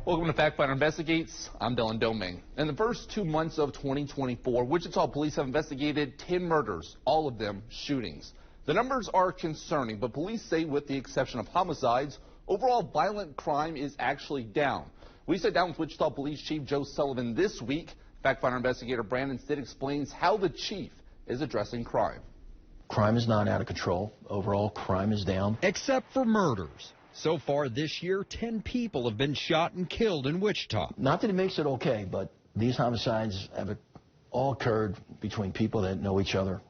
Welcome to Factfinder Investigates. I'm Dylan Doming. In the first 2 months of 2024, Wichita police have investigated 10 murders, all of them shootings. The numbers are concerning, but police say with the exception of homicides, overall violent crime is actually down. We sat down with Wichita Police Chief Joe Sullivan this week. Factfinder investigator Brandon Stitt explains how the chief is addressing crime. Crime is not out of control. Overall, crime is down. Except for murders. So far this year, 10 people have been shot and killed in Wichita. Not that it makes it okay, but these homicides have all occurred between people that know each other.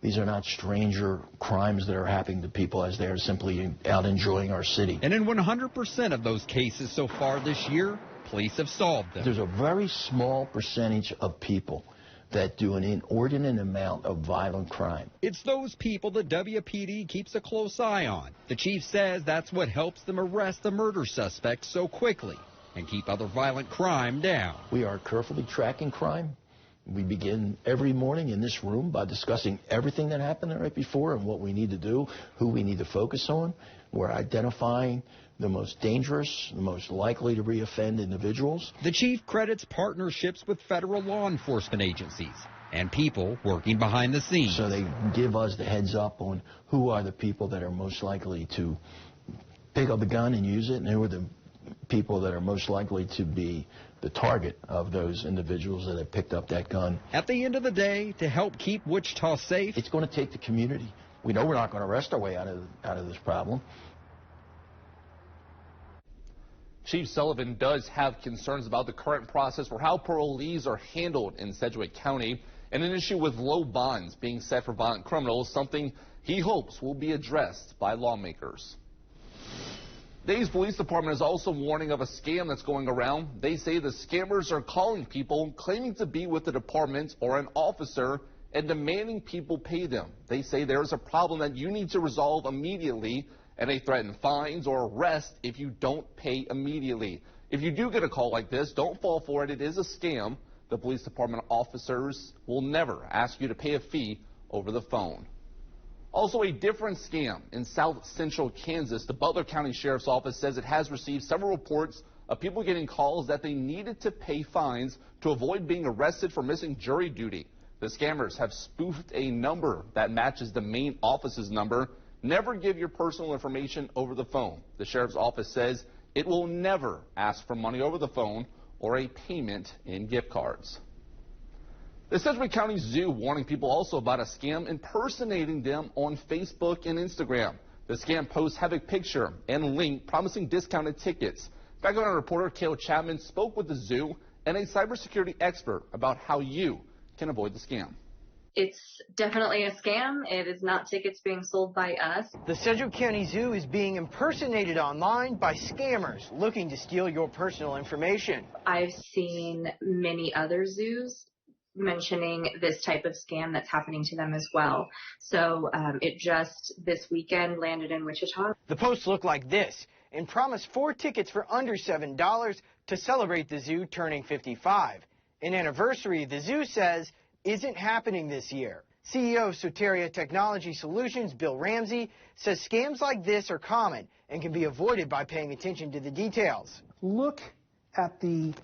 These are not stranger crimes that are happening to people as they're simply out enjoying our city. And in 100% of those cases so far this year, police have solved them. There's a very small percentage of people that do an inordinate amount of violent crime. It's those people the WPD keeps a close eye on. The chief says that's what helps them arrest the murder suspects so quickly and keep other violent crime down. We are carefully tracking crime. We begin every morning in this room by discussing everything that happened the night before and what we need to do, who we need to focus on. We're identifying the most dangerous, the most likely to reoffend individuals. The chief credits partnerships with federal law enforcement agencies and people working behind the scenes. So they give us the heads up on who are the people that are most likely to pick up a gun and use it, and who are the people that are most likely to be the target of those individuals that have picked up that gun. At the end of the day, to help keep Wichita safe, it's going to take the community. We know we're not going to arrest our way out of this problem. Chief Sullivan does have concerns about the current process for how parolees are handled in Sedgwick County, and an issue with low bonds being set for violent criminals, something he hopes will be addressed by lawmakers. Day's Police Department is also warning of a scam that's going around. They say the scammers are calling people claiming to be with the department or an officer and demanding people pay them. They say there is a problem that you need to resolve immediately, and they threaten fines or arrest if you don't pay immediately. If you do get a call like this, don't fall for it. It is a scam. The police department officers will never ask you to pay a fee over the phone. Also, a different scam in South Central Kansas. The Butler County Sheriff's Office says it has received several reports of people getting calls that they needed to pay fines to avoid being arrested for missing jury duty. The scammers have spoofed a number that matches the main office's number. Never give your personal information over the phone. The Sheriff's Office says it will never ask for money over the phone or a payment in gift cards. The Sedgwick County Zoo warning people also about a scam impersonating them on Facebook and Instagram. The scam posts have a picture and link promising discounted tickets. Factfinder reporter Kale Chapman spoke with the zoo and a cybersecurity expert about how you can avoid the scam. It's definitely a scam. It is not tickets being sold by us. The Sedgwick County Zoo is being impersonated online by scammers looking to steal your personal information. I've seen many other zoos mentioning this type of scam that's happening to them as well. So it just this weekend landed in Wichita. The posts look like this and promise 4 tickets for under $7 to celebrate the zoo turning 55. An anniversary, the zoo says, isn't happening this year. CEO of Soteria Technology Solutions, Bill Ramsey, says scams like this are common and can be avoided by paying attention to the details. Look at the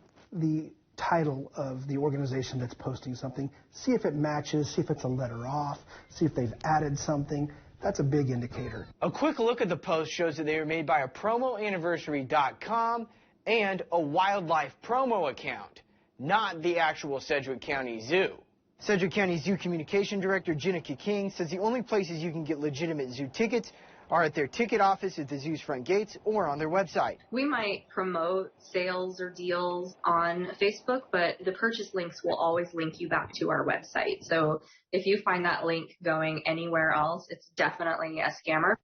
title of the organization that's posting something. See if it matches, see if it's a letter off, see if they've added something. That's a big indicator. A quick look at the post shows that they were made by a promoanniversary.com and a wildlife promo account, not the actual Sedgwick County Zoo. Sedgwick County Zoo Communication Director Jenica King says the only places you can get legitimate zoo tickets are at their ticket office at the zoo's front gates or on their website. We might promote sales or deals on Facebook, but the purchase links will always link you back to our website. So if you find that link going anywhere else, it's definitely a scammer.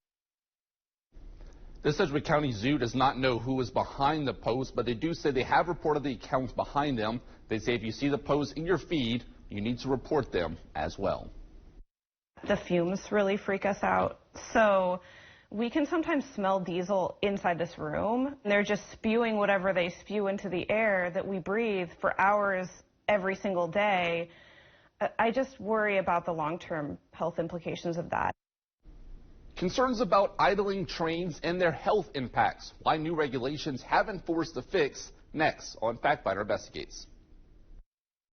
The Sedgwick County Zoo does not know who is behind the post, but they do say they have reported the accounts behind them. They say if you see the post in your feed, you need to report them as well. The fumes really freak us out. So we can sometimes smell diesel inside this room. They're just spewing whatever they spew into the air that we breathe for hours every single day. I just worry about the long-term health implications of that. Concerns about idling trains and their health impacts. Why new regulations haven't forced the fix Next on Factfinder Investigates.